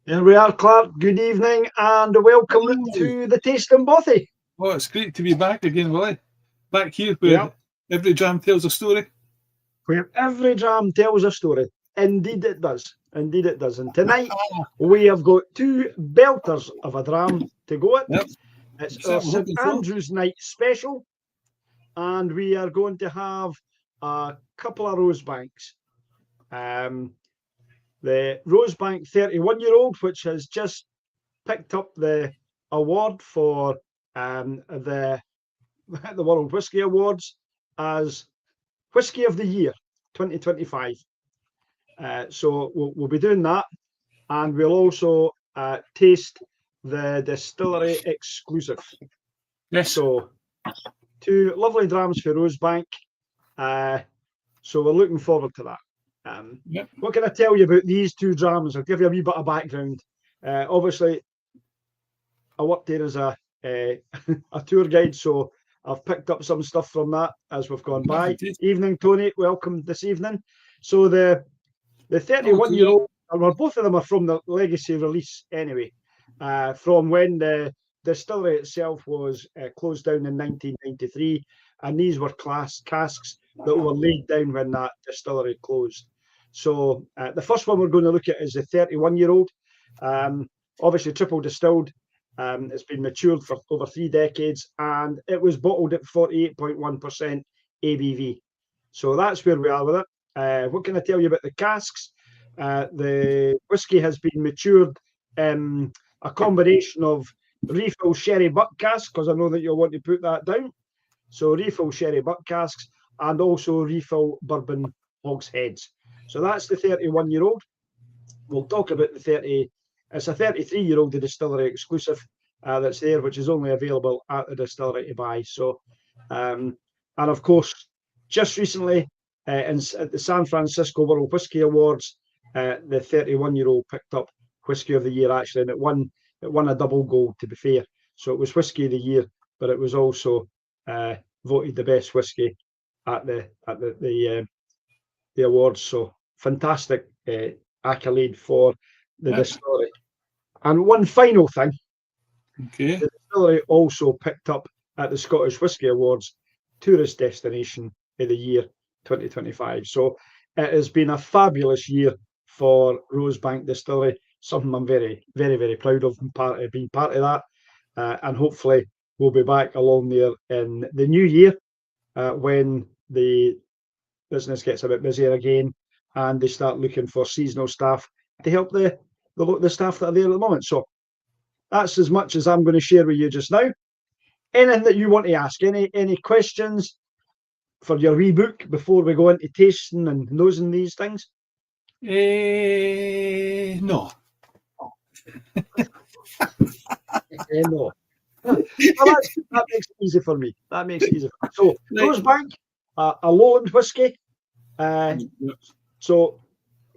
Here we are, Clark. Good evening and welcome Hello. to the Tasting Bothy. Oh, it's great to be back again, Willie. Back here where Yep. every jam tells a story. Where every jam tells a story. Indeed it does. Indeed it does. And tonight we have got two belters of a dram to go at. Yep. It's That's our what we're St hoping for. Andrew's Night special. And we are going to have a couple of Rosebanks. The Rosebank 31-year-old, which has just picked up the award for the World Whisky Awards as Whisky of the Year 2025. So we'll be doing that, and we'll also taste the distillery exclusive. Yes. So two lovely drams for Rosebank. So we're looking forward to that. Yep. What can I tell you about these two drams? I'll give you a wee bit of background. Obviously, I worked there as a tour guide, so I've picked up some stuff from that as we've gone by. Indeed. Evening, Tony. Welcome this evening. So the 31-year-old, well, both of them are from the legacy release anyway, from when the distillery itself was closed down in 1993, and these were casks that were laid down when that distillery closed. So the first one we're going to look at is the 31-year-old, obviously triple distilled. It's been matured for over 3 decades, and it was bottled at 48.1% ABV. So that's where we are with it. What can I tell you about the casks? The whiskey has been matured in a combination of refill sherry butt casks, because I know that you'll want to put that down. So refill sherry butt casks and also refill bourbon hogsheads. So that's the 31-year-old. We'll talk about the 30. It's a 33-year-old, the distillery exclusive that's there, which is only available at the distillery to buy. So, and of course, just recently at the San Francisco World Whisky Awards, the 31-year-old picked up Whisky of the Year actually, and it won a double gold, to be fair. So it was Whisky of the Year, but it was also voted the best whisky at the awards. So fantastic accolade for the distillery. And one final thing, Okay. the distillery also picked up at the Scottish Whisky Awards Tourist Destination of the Year 2025. So it has been a fabulous year for Rosebank Distillery, something I'm very, very, very proud of being part of that. And hopefully we'll be back along there in the new year when the business gets a bit busier again and they start looking for seasonal staff to help the staff that are there at the moment. So that's as much as I'm going to share with you just now. Anything that you want to ask, any questions for your wee book before we go into tasting and nosing these things? No. No. Well, that makes it easy for me. That makes it easy for me. So, Rosebank, a lowland whisky. So,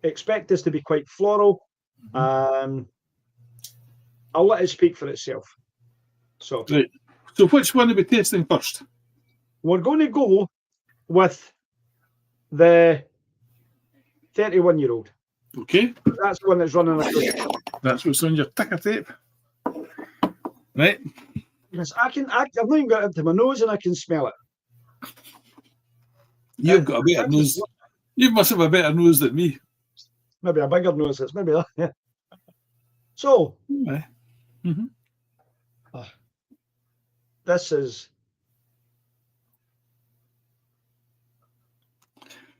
expect this to be quite floral. I'll let it speak for itself. So, right. So which one are we tasting first? We're going to go with the 31-year-old. Okay. That's the one that's running across. That's what's on your ticker tape. Right. Yes, I've not even got it up to my nose and I can smell it. You've got a better nose. You must have a better nose than me. Maybe a bigger nose. It's maybe that. Yeah. So, this is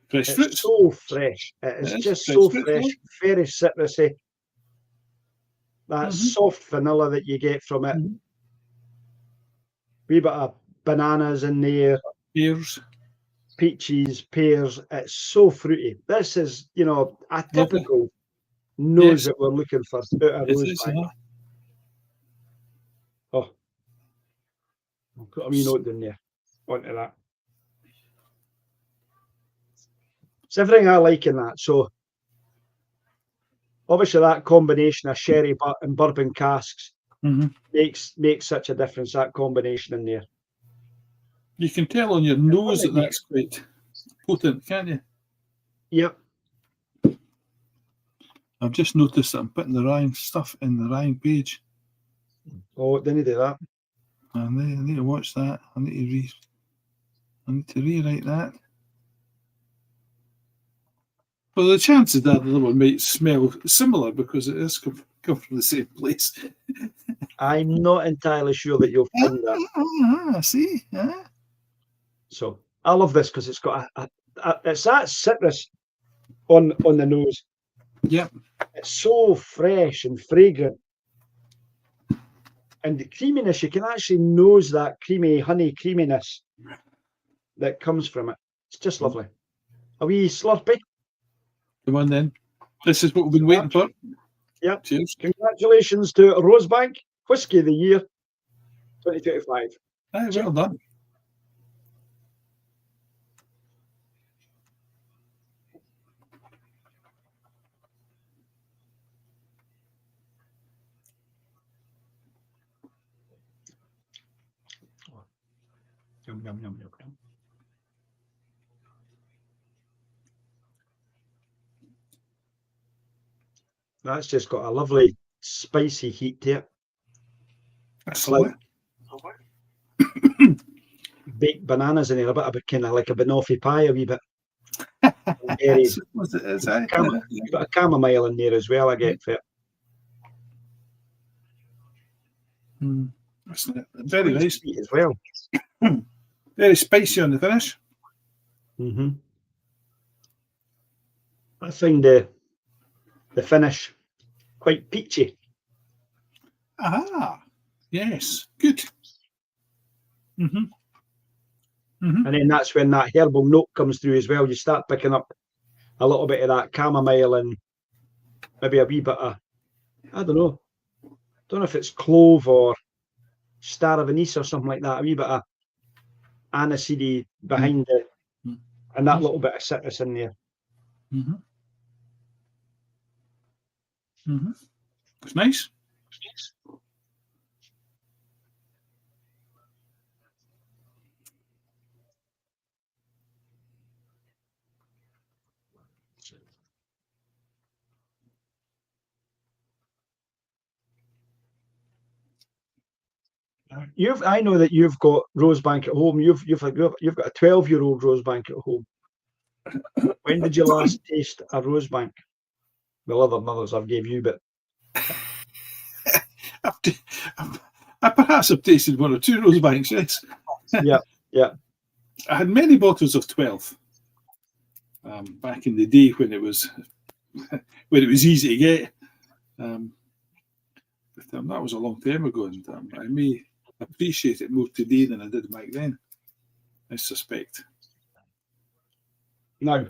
fresh fruit. So fresh. It is just so fresh, very citrusy. That soft vanilla that you get from it. Wee bit of bananas in there. Pears. Peaches, pears. It's so fruity. This is, a typical nose that we're looking for out of Rosebank. Oh, I'll put a wee note in there onto that. It's everything I like in that. So, obviously, that combination of sherry and bourbon casks makes such a difference. That combination in there. You can tell on your nose that that's quite potent, can't you? Yep. I've just noticed that I'm putting the wrong stuff in the wrong page. Oh, didn't do that. I need to watch that. I need to rewrite that. Well, the chances that the other one might smell similar because it is come from the same place. I'm not entirely sure that you'll find that. See? So I love this because it's got it's that citrus on the nose. Yep. It's so fresh and fragrant. And the creaminess, you can actually nose that creamy honey creaminess that comes from it. It's just lovely. A wee slurpee. Come on then. This is what we've been waiting for. Yep. Cheers. Congratulations to Rosebank, Whisky of the Year 2025. Aye, well done. Yum, yum, yum, yum, yum. That's just got a lovely spicy heat to it. That's like lovely. Baked bananas in there, a bit kind of like a banoffee pie, a wee bit. That's what it is, aye. Got a chamomile in there as well, I get for it. Very nice. Sweet as well. Very spicy on the finish. I find the finish quite peachy. Yes, good. And then that's when that herbal note comes through as well. You start picking up a little bit of that chamomile and maybe a wee bit of, I don't know if it's clove or star of anise or something like that, a wee bit of aniseed behind it, and that little bit of citrus in there. It's nice. I know that you've got Rosebank at home. You've got a 12-year-old Rosebank at home. When did you last taste a Rosebank? Well, other mothers I've gave you, but I perhaps have tasted one or two Rosebanks, yes. Yeah. I had many bottles of 12 back in the day when it was easy to get. But that was a long time ago, and I may appreciate it more today than I did back then, I suspect. Now,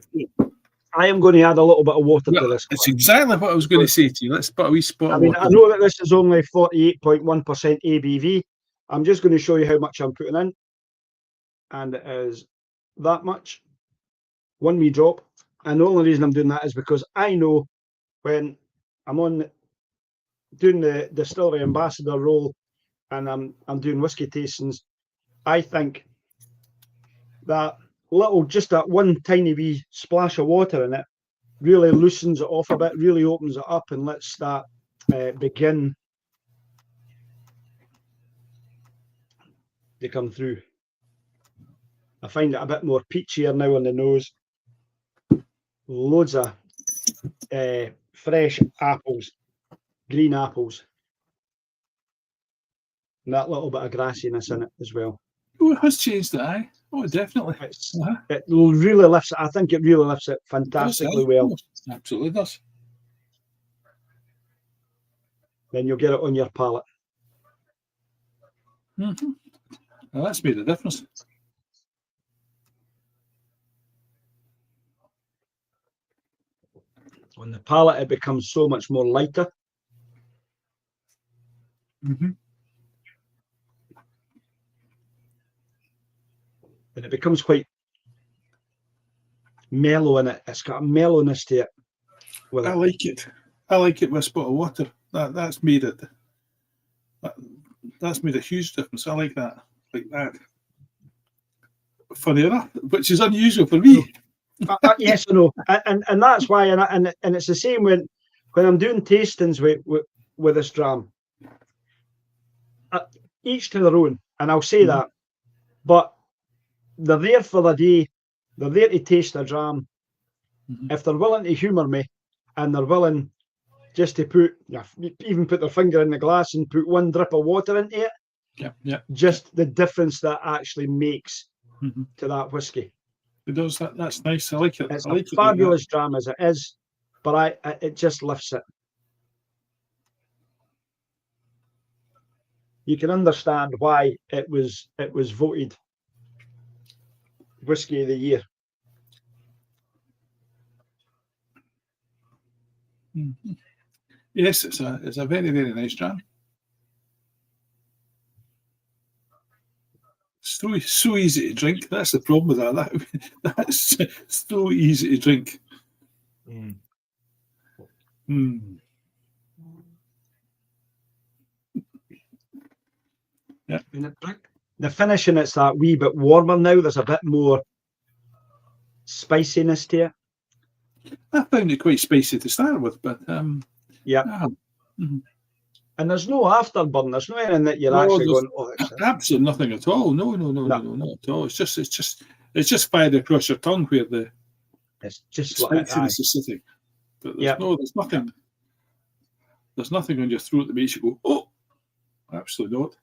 I am going to add a little bit of water to this. It's exactly what I was going to say to you. Let's put a wee spot of water. I know that this is only 48.1% ABV. I'm just going to show you how much I'm putting in. And it is that much. One wee drop. And the only reason I'm doing that is because I know when I'm doing the distillery ambassador role and I'm doing whiskey tastings, I think that just that one tiny wee splash of water in it really loosens it off a bit, really opens it up and lets that begin to come through. I find it a bit more peachier now on the nose. Loads of fresh apples, green apples, and that little bit of grassiness in it as well. Oh, it has changed the eye. Oh, definitely. It really lifts it. I think it really lifts it fantastically well. Absolutely does. Then you'll get it on your palate. Well, that's made a difference. On the palate, it becomes so much more lighter. And it becomes quite mellow in it. It's got a mellowness to it. I like it. I like it with a spot of water. That's made it. That's made a huge difference. I like that. Funny enough, which is unusual for me. Yes, I know, and that's why, and it's the same when when I'm doing tastings with this dram, each to their own, and I'll say that, but they're there for the day. They're there to taste a dram. If they're willing to humour me, and they're willing just to even put their finger in the glass and put one drip of water into it, just the difference that actually makes to that whiskey. It does. That's nice. I like it. It's a fabulous dram as it is, but it just lifts it. You can understand why it was voted Whiskey of the Year. Yes, it's a very, very nice dram. So easy to drink. That's the problem with that. That's so easy to drink. Yeah. The finishing, it's that wee bit warmer now. There's a bit more spiciness to it. I found it quite spicy to start with, but And there's no afterburn. There's no anything that you're actually going. Oh, absolutely nothing at all. No, not at all. It's just fired across your tongue where it's just spiciness is sitting. But there's nothing. There's nothing on your throat that makes you go, oh, absolutely not.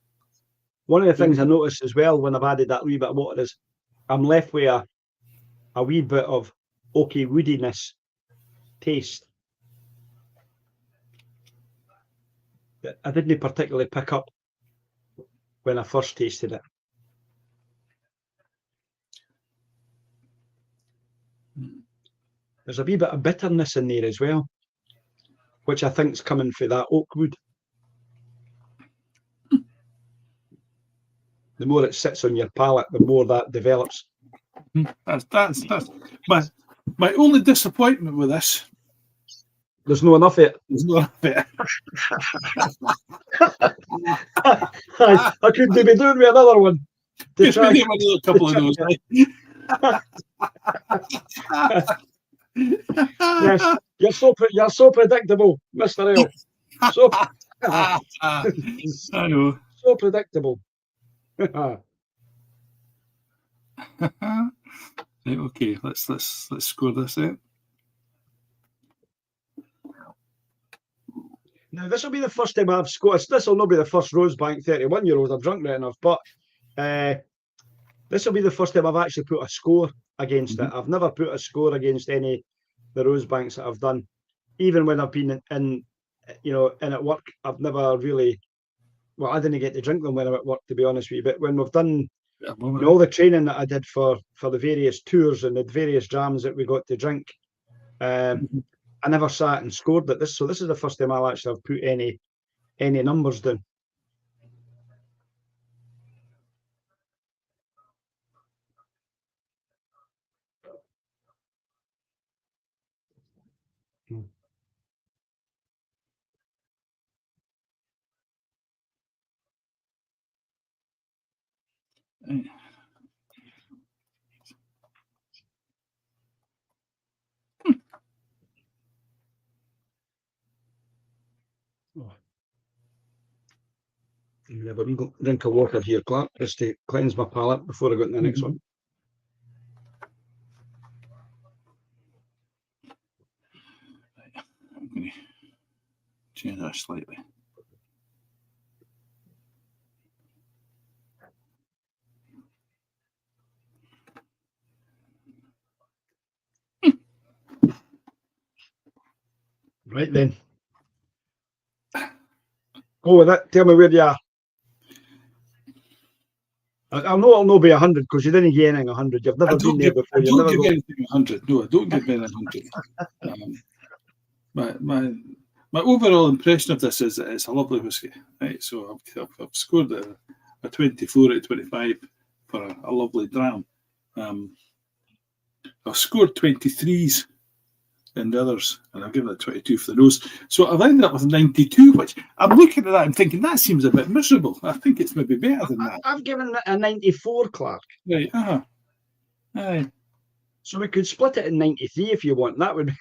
One of the things I noticed as well when I've added that wee bit of water is I'm left with a wee bit of oaky woodiness taste that I didn't particularly pick up when I first tasted it. There's a wee bit of bitterness in there as well, which I think is coming from that oak wood. The more it sits on your palate, the more that develops. That's my only disappointment with this. There's no enough of it. There's no enough of it. I could maybe do with another one. To try. Another couple of those. Yes, you're so predictable, Mr. L. I know. So predictable. Right, okay, let's score this out. Now this will be the first time I've scored. This will not be the first Rosebank 31-year-old I've drunk right enough, but this will be the first time I've actually put a score against it. I've never put a score against any of the Rosebanks that I've done. Even when I've been in at work, I've never really. Well, I didn't get to drink them when I'm at work, to be honest with you. But when we've done all the training that I did for the various tours and the various drams that we got to drink, I never sat and scored at this. So this is the first time I'll actually have put any numbers down. Have a wee drink of water here, Clark, just to cleanse my palate before I go to the next one. I'm going to change that slightly. Right then. Go with it. Tell me where you are. I'll know it'll not be 100 because you didn't get anything 100. You've never been there before. I don't give anything 100. No, I don't give anything 100. My overall impression of this is that it's a lovely whiskey. Right, so I've scored a 24 out of 25 for a lovely dram. I've scored 23s in the others, and I've given it 22 for the nose. So I've ended up with 92, which I'm looking at that and thinking that seems a bit miserable. I think it's maybe better than that. I've given it a 94, Clark. Right, Aye. So we could split it in 93 if you want. That would be...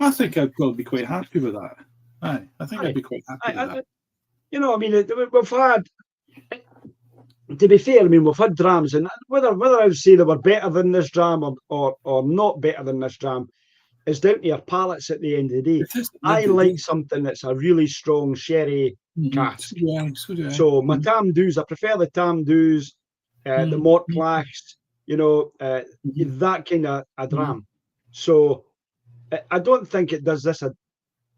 I think I'd probably be quite happy with that. Aye, I think I'd be quite happy with that. You know, I mean, we've had. To be fair, I mean, we've had drams, and whether I would say they were better than this dram or not better than this dram is down to your palates at the end of the day. I like something that's a really strong sherry cask. So do I. So my Tam Doos, I prefer the Tam Doos, the Mort Clachs, you know, that kind of a dram. So I don't think it does this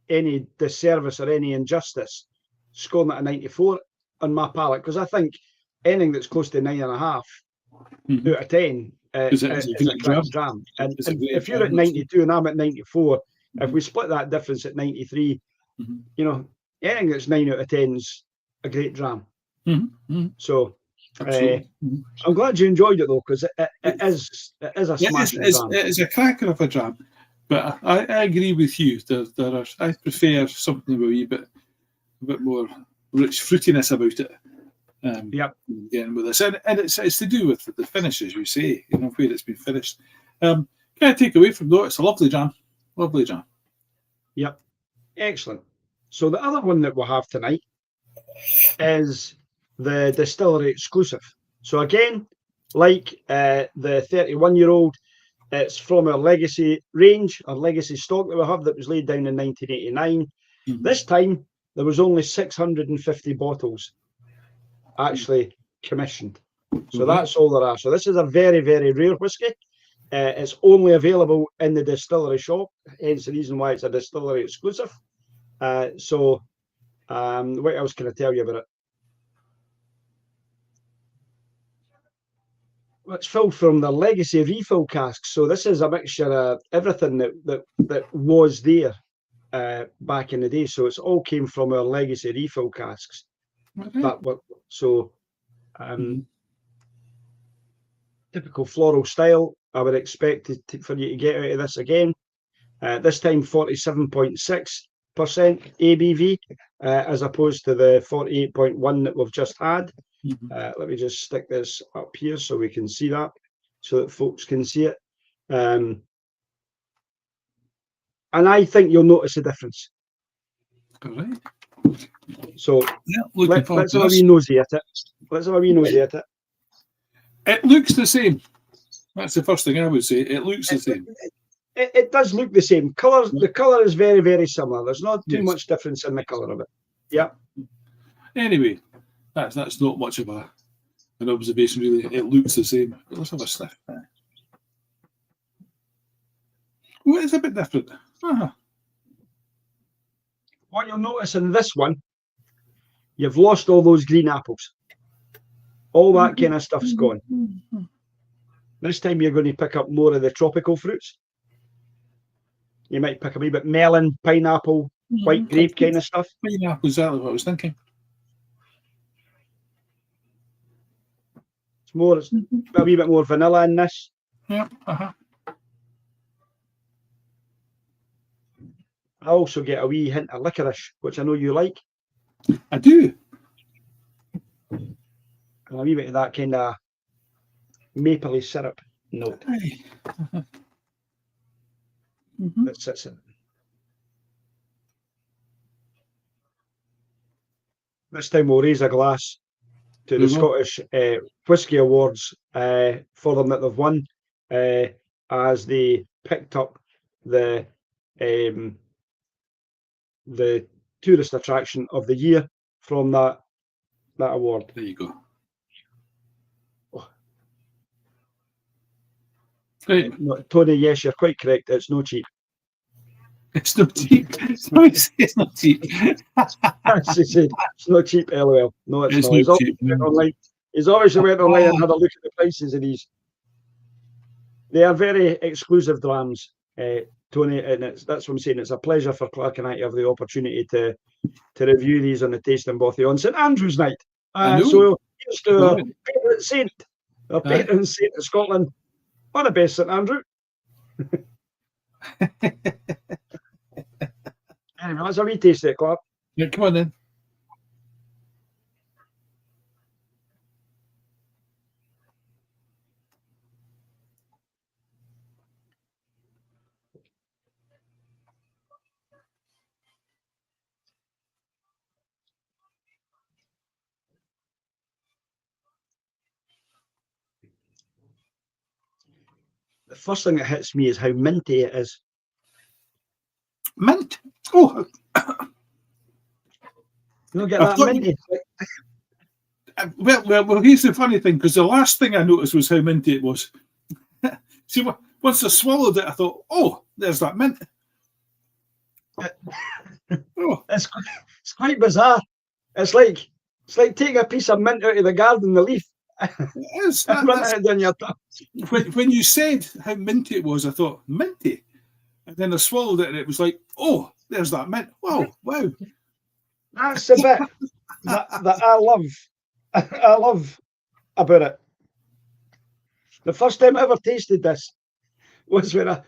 any disservice or any injustice scoring at a 94 on my palate, because I think anything that's close to 9.5 out of 10 is a great dram. And if you're at 92 and I'm at 94, if we split that difference at 93, you know, anything that's 9 out of 10 is a great dram. So I'm glad you enjoyed it though, because it is a smashing dram. It is a cracker of a dram. But I agree with you. I prefer something with a bit more rich fruitiness about it. Again with this, and it's to do with the finish, as you say, you know, where it's been finished. Can I take away from though? It's a lovely jam. Yep, excellent. So the other one that we'll have tonight is the distillery exclusive. So again, like the 31-year-old, it's from our legacy range, our legacy stock that we have that was laid down in 1989. This time there was only 650 bottles actually commissioned. So that's all there are. So this is a very, very rare whiskey. It's only available in the distillery shop, hence the reason why it's a distillery exclusive. So what else can I tell you about it? It's filled from the legacy refill casks. So this is a mixture of everything that was there back in the day. So it's all came from our legacy refill casks. Typical floral style. I would expect for you to get out of this again. This time 47.6% ABV as opposed to the 48.1 that we've just had. Let me just stick this up here so we can see that, so that folks can see it. And I think you'll notice a difference. All right. So let's have a wee nosy at it. It looks the same. That's the first thing I would say. It looks the same. It does look the same. The colour is very, very similar. There's not too much difference in the colour of it. Yeah. Anyway, that's not much of an observation, really. It looks the same. Let's have a sniff. Well, it's a bit different. What you'll notice in this one, you've lost all those green apples. All that kind of stuff's gone. This time you're going to pick up more of the tropical fruits. You might pick a wee bit melon, pineapple, white grape kind of stuff. Pineapple, exactly what I was thinking. It's a wee bit more vanilla in this. Yeah. I also get a wee hint of licorice, which I know you like. I do. And a wee bit of that kind of mapley syrup note that sits in it. This time we'll raise a glass to the Scottish Whisky Awards for them that they've won as they picked up the tourist attraction of the year from that award. There you go. Tony, yes, you're quite correct. It's no cheap. It's not cheap. It's not cheap. As he said, it's not cheap, LOL. No, it's not. He's obviously went online and had a look at the prices of these. They are very exclusive drams, Tony, and that's what I'm saying. It's a pleasure for Clark and I to have the opportunity to review these on the Tasting Bothy on St Andrew's night. So here's to our patron saint, patron saint of Scotland. All the best, St Andrew. Anyway, let's have a wee taste it, Clark. Yeah, come on then. the first thing that hits me is how minty it is. Mint? Oh, you don't get that minty. Well, here's the funny thing, because the last thing I noticed was how minty it was. See, once I swallowed it, I thought, oh, there's that mint. Oh. It's quite bizarre. It's like taking a piece of mint out of the garden, the leaf. It is. When you said how minty it was, I thought, minty? And then I swallowed it and it was like, oh, there's that mint. Wow. That's the bit that I love. I love about it. The first time I ever tasted this was when I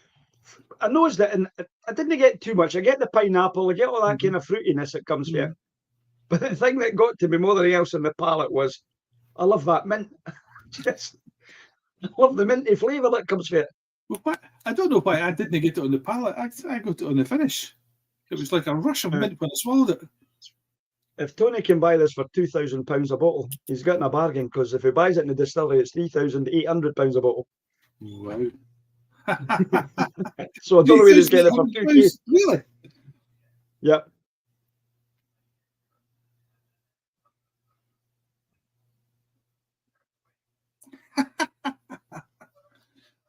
noticed it, and I didn't get too much. I get the pineapple, I get all that kind of fruitiness that comes with it. But the thing that got to me more than anything else in the palate was, I love that mint. I love the minty flavour that comes with it. Well, I don't know why I didn't get it on the palate. I got it on the finish. It was like a rush of mint when I swallowed it. If Tony can buy this for £2,000 a bottle, he's getting a bargain, because if he buys it in the distillery, it's £3,800 a bottle. Wow. So I don't know where he's getting it for £2,000. Really? Yep.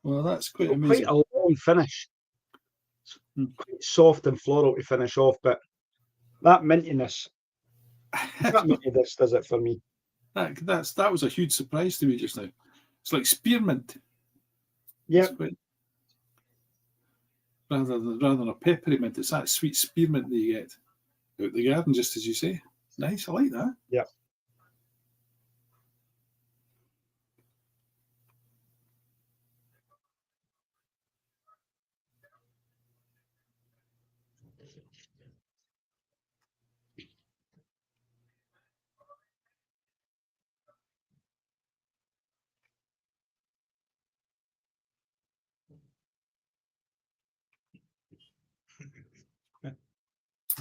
Well, that's quite amazing. Quite a long finish. It's quite soft and floral to finish off, but that mintiness, that mintiness does it for me. That was a huge surprise to me just now. It's like spearmint. Yeah. Rather than a peppery mint, it's that sweet spearmint that you get out the garden, just as you say. Nice, I like that. Yeah.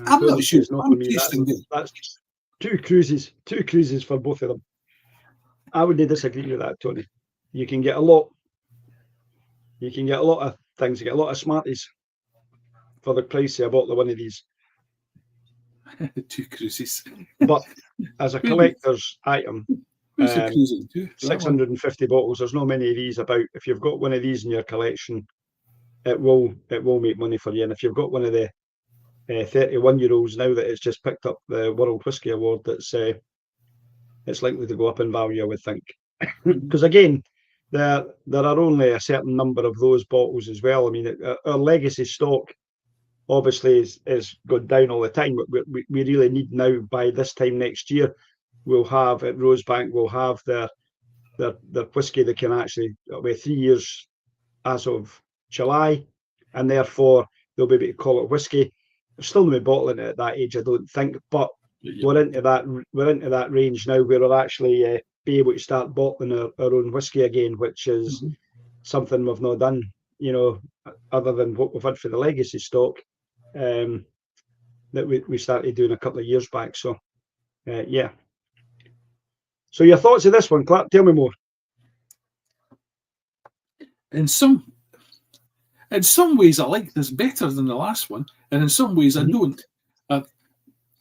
I'm not sure. I'm tasting that's two cruises for both of them. I wouldn't disagree with that, Tony. You can get a lot of things. You get a lot of Smarties for the price of a bottle of one of these. 2 cruises. But as a collector's item, 650 bottles. There's not many of these about. If you've got one of these in your collection, it will make money for you. And if you've got one of the 31-year-olds now that it's just picked up the World Whisky Award, it's likely to go up in value, I would think. Because again, there are only a certain number of those bottles as well. I mean, our legacy stock obviously is going down all the time, but we really need now, by this time next year, we'll have at Rosebank, we'll have their whisky that can actually be 3 years as of July, and therefore they'll be able to call it whisky. They're still not bottling it at that age, I don't think, but we're into that range now where we'll actually be able to start bottling our own whisky again, which is something we've not done, other than what we've had for the legacy stock, that we started doing a couple of years back. So yeah. So your thoughts of this one, Clark? Tell me more. In some ways, I like this better than the last one, and in some ways, I don't.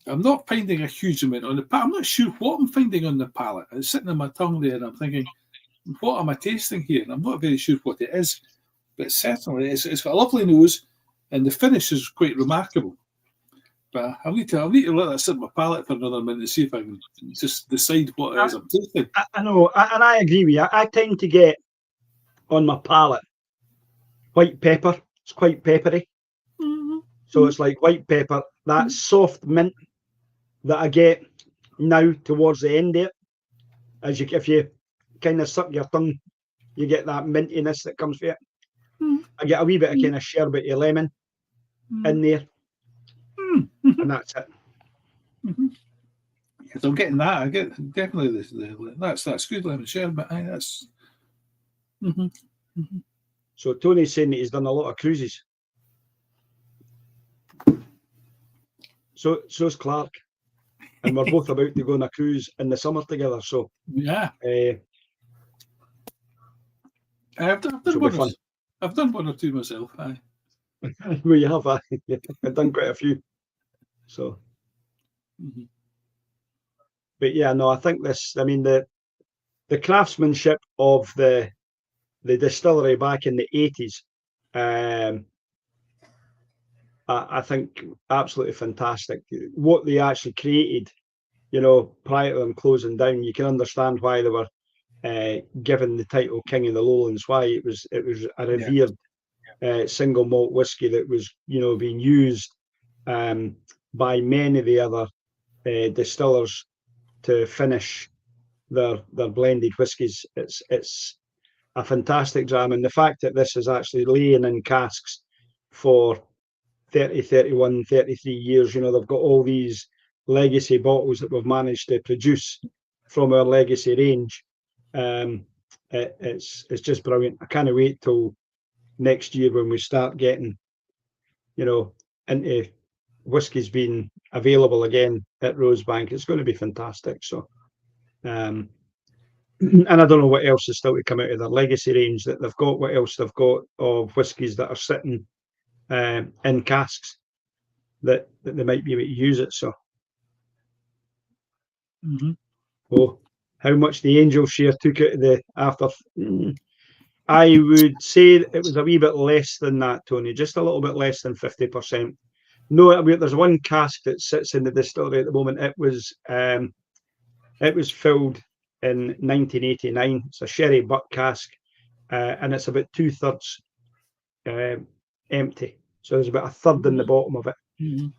I'm not finding a huge amount on the palate. I'm not sure what I'm finding on the palate. It's sitting on my tongue there, and I'm thinking, what am I tasting here? And I'm not very sure what it is, but certainly it's got a lovely nose, and the finish is quite remarkable. But I'll need to let that sit on my palate for another minute to see if I can just decide what it is I'm tasting. I know, and I agree with you. I tend to get on my palate white pepper. It's quite peppery. So it's like white pepper, that soft mint that I get now towards the end of it. If you kind of suck your tongue, you get that mintiness that comes with it. I get a wee bit of kind of sherbet of lemon in there. And that's it. So I'm getting that. I get definitely that's good lemon sherbet. That's. So Tony's saying that he's done a lot of cruises. So's Clark, and we're both about to go on a cruise in the summer together. So yeah, I've done one. I've done one or two myself. Aye. Well, you have. I've done quite a few. So, but yeah, no, I think this. I mean, the craftsmanship of the distillery back in the 80s, I think absolutely fantastic. What they actually created, prior to them closing down, you can understand why they were given the title King of the Lowlands. Why it was a revered single malt whiskey that was being used by many of the other distillers to finish their blended whiskies. It's a fantastic dram, and the fact that this is actually laying in casks for 30, 31, 33 years, they've got all these legacy bottles that we've managed to produce from our legacy range. It's just brilliant. I can't wait till next year when we start getting, into whiskies being available again at Rosebank. It's going to be fantastic. So, and I don't know what else is still to come out of their legacy range that they've got. What else they've got of whiskies that are sitting in casks that they might be able to use it. So, oh, how much the Angel share took out of the after? I would say it was a wee bit less than that, Tony. Just a little bit less than 50%. No, there's one cask that sits in the distillery at the moment. It was filled in 1989. It's a sherry butt cask, and it's about 2/3 empty. So there's about a third in the bottom of it.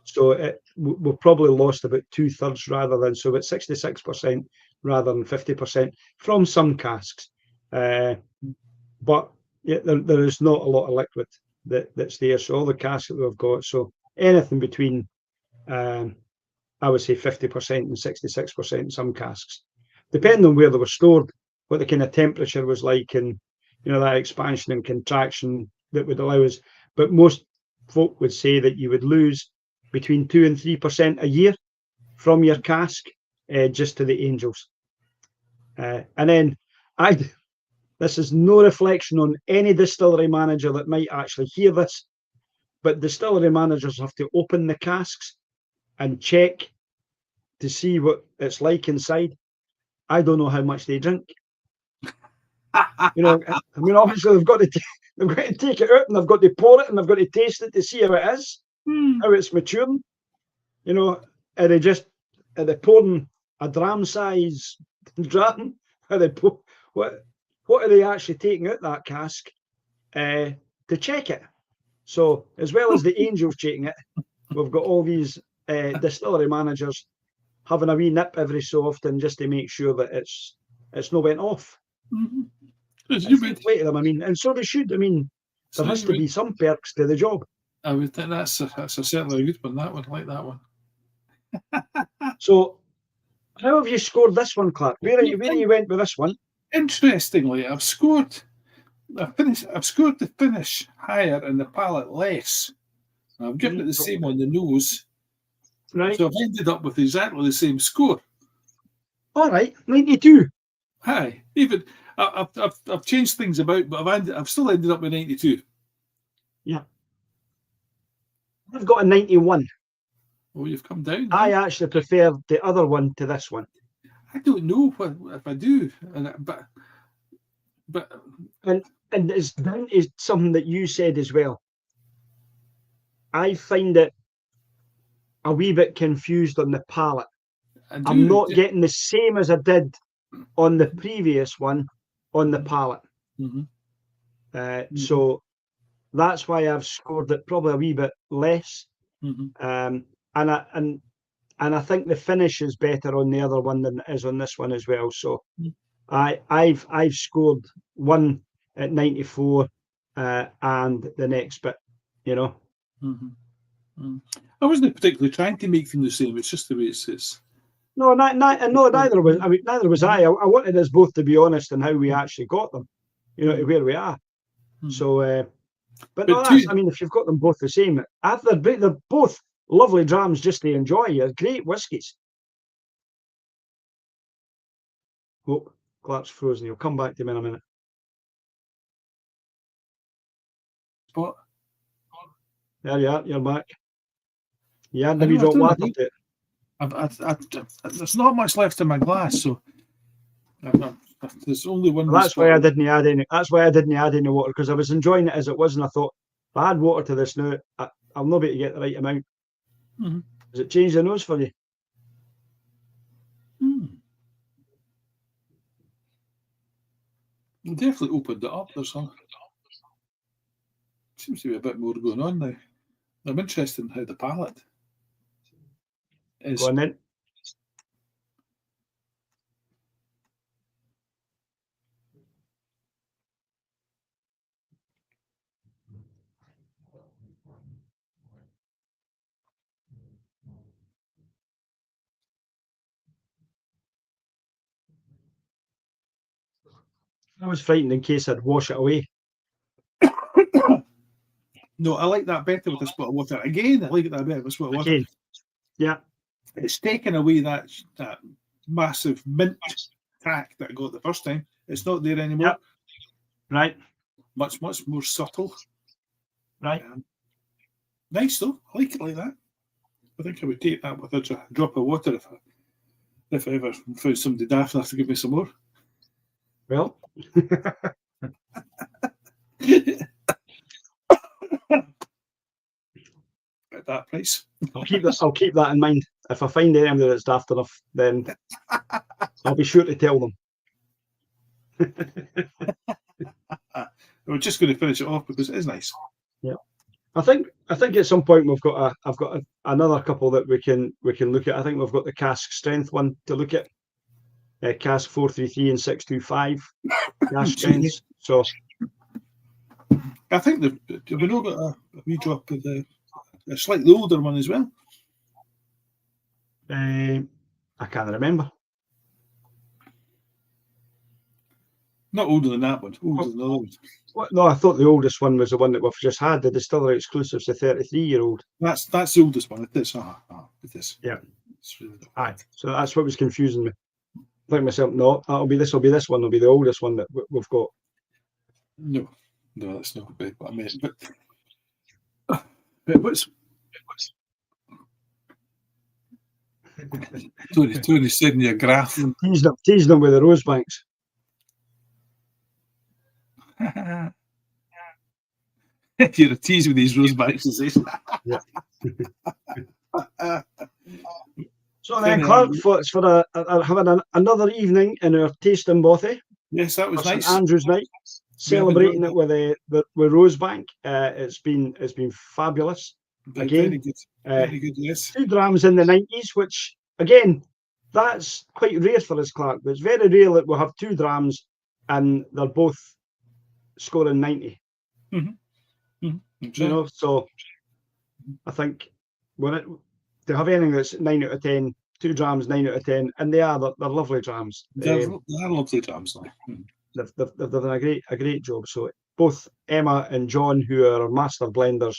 So we've probably lost about 2/3 rather than, so about 66% rather than 50% from some casks. But yeah, there is not a lot of liquid that's there. So all the casks that we've got, so anything between, I would say 50% and 66% in some casks, depending on where they were stored, what the kind of temperature was like, and that expansion and contraction that would allow us. But most folk would say that you would lose between 2 and 3% a year from your cask just to the Angels. And then this is no reflection on any distillery manager that might actually hear this, but distillery managers have to open the casks and check to see what it's like inside. I don't know how much they drink. I mean, obviously they've got to take it out, and they've got to pour it, and they've got to taste it to see how it is, how it's maturing. Are they pouring a dram size dram? What are they actually taking out that cask to check it? So as well as the Angels checking it, we've got all these distillery managers having a wee nip every so often just to make sure that it's not went off. Play to them, I mean, and so they should. I mean, there has to be some perks to the job. I would think that's a certainly a good one. That one, I like that one. So, how have you scored this one, Clark? Where you went with this one? Interestingly, I've scored the finish higher and the palate less. I've given it the same on the nose. Right. So I've ended up with exactly the same score. All right, 92. Hi. Even I've changed things about, but I've still ended up with 92. Yeah. I've got a 91. Oh, you've come down. I actually prefer the other one to this one. I don't know if I do, but it's down to something that you said as well. I find it a wee bit confused on the palate. I'm not getting the same as I did on the previous one on the palate. So that's why I've scored it probably a wee bit less. And I think the finish is better on the other one than it is on this one as well. So I've scored one at 94 and the next bit, I wasn't particularly trying to make them the same. It's just the way it is. No, neither was I. Neither was I. I wanted us both to be honest in how we actually got them, to where we are. So, but no, I mean, if you've got them both the same, they're both lovely drams just to enjoy. You're great whiskies. Oh, Clark's frozen. He'll come back to me in a minute. spot. There you are. You're back. You had the wee drop water to it. There's not much left in my glass, so there's only one. Well, that's why I didn't add any. That's why I didn't add any water, because I was enjoying it as it was, and I thought if I add water to this now, I'll not be able to get the right amount. Mm-hmm. Does it change the nose for you? You definitely opened it up. There's some. Seems to be a bit more going on now. I'm interested in how the palate is. Go on then. I was frightened in case I'd wash it away. No, I like that better with a spot of water. Again, I like that better with a spot of water. Again. Yeah. It's taken away that massive mint tack that I got the first time. It's not there anymore. Yep. Right. Much more subtle. Right. Nice though. I like it like that. I think I would take that with a drop of water if I ever found somebody daft enough to give me some more. Well. At that price. I'll keep that in mind. If I find anybody that's daft enough, then I'll be sure to tell them. We're just going to finish it off because it is nice. Yeah, I think at some point I've got another couple that we can look at. I think we've got the cask strength one to look at. Cask 433 and 625 cask strengths. So I think we've not got a wee drop of a slightly older one as well. I can't remember. Not older than that one. Older than the other one. No, I thought the oldest one was the one that we've just had. The distillery exclusive's the 33-year-old. That's the oldest one. It is. It is. Yeah. Really aye. So that's what was confusing me. I think myself, no, that'll be this one. Will be the oldest one that we've got. No, that's not what I meant. But what's Tony said in your graph? Teasing them with the Rosebanks. You're a tease with these Rosebanks, is this? Yeah. So then, Clark, for having another evening in our tasting bothy. Yes, that was nice. St Andrew's night, celebrating it with Rosebank. It's been fabulous. Again, very good. Yes, 2 drams in the 90s, which again, that's quite rare for us, Clark. But it's very rare that we'll have 2 drams and they're both scoring 90. Mm-hmm. Mm-hmm. You know, so I think to have anything that's 9 out of 10, 2 drams 9 out of 10, and they're lovely drams. They're lovely drams. They've done a great job. So both Emma and John, who are master blenders,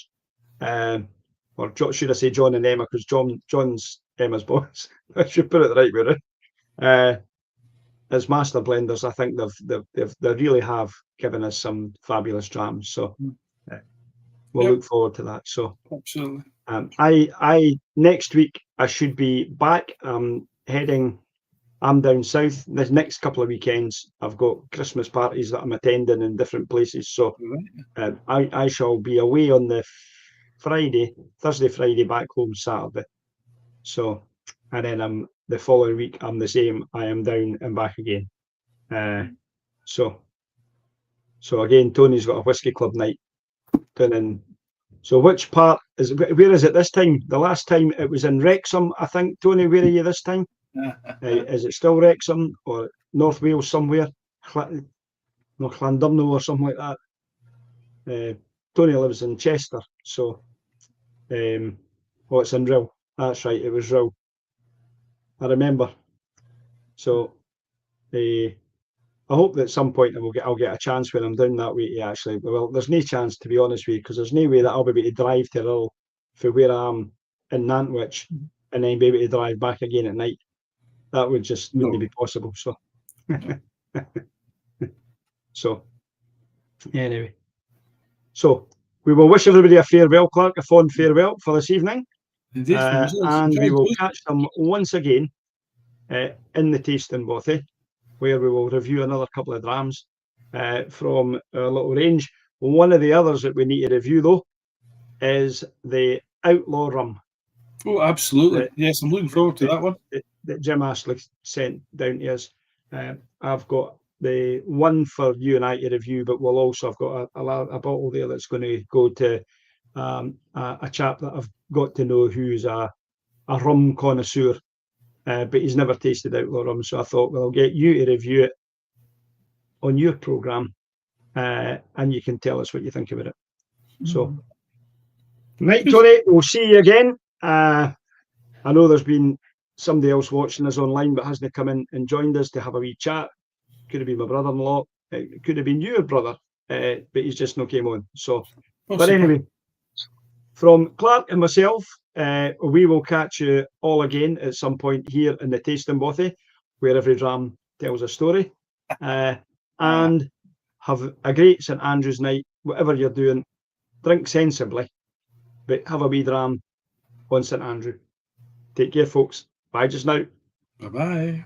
or should I say John and Emma, because John's Emma's boss. I should put it the right way. As master blenders, I think they really have given us some fabulous drams. So we'll look forward to that. So absolutely. I next week I should be back. I'm down south. The next couple of weekends I've got Christmas parties that I'm attending in different places. So I shall be away on the Thursday, Friday, back home Saturday. So, and then the following week I'm the same. I am down and back again. So again, Tony's got a whiskey club night down in. So which part where is it this time? The last time it was in Wrexham, I think. Tony, where are you this time? Is it still Wrexham or North Wales somewhere? Llandudno or something like that. Tony lives in Chester, so it's in Rill. That's right, it was Rill. I remember. So I hope that at some point I'll get a chance when I'm down that way to actually. Well, there's no chance, to be honest with you, because there's no way that I'll be able to drive to Rill from where I am in Nantwich and then be able to drive back again at night. That would just wouldn't be possible. So, so anyway, so we will wish everybody a farewell, Clark, a fond farewell for this evening. Indeed, and we will catch them once again in the tasting bothy, where we will review another couple of drams from our little range. One of the others that we need to review, though, is the Outlaw Rum. Oh, absolutely. Yes, I'm looking forward to that one. That Jim Astley sent down to us. I've got the one for you and I to review, but we'll also have got a bottle there that's going to go to a chap that I've got to know who's a rum connoisseur, but he's never tasted Outlaw Rum. So I thought, well, I'll get you to review it on your programme, and you can tell us what you think about it. So, right, Tony, we'll see you again. I know there's been somebody else watching us online but hasn't come in and joined us to have a wee chat. Could have been my brother-in-law. It could have been your brother, but he's just not came on. So, but anyway, from Clark and myself, we will catch you all again at some point here in the Tasting Bothy, where every dram tells a story. And have a great St Andrew's night, whatever you're doing. Drink sensibly, but have a wee dram on St Andrew. Take care, folks. Bye just now. Bye-bye.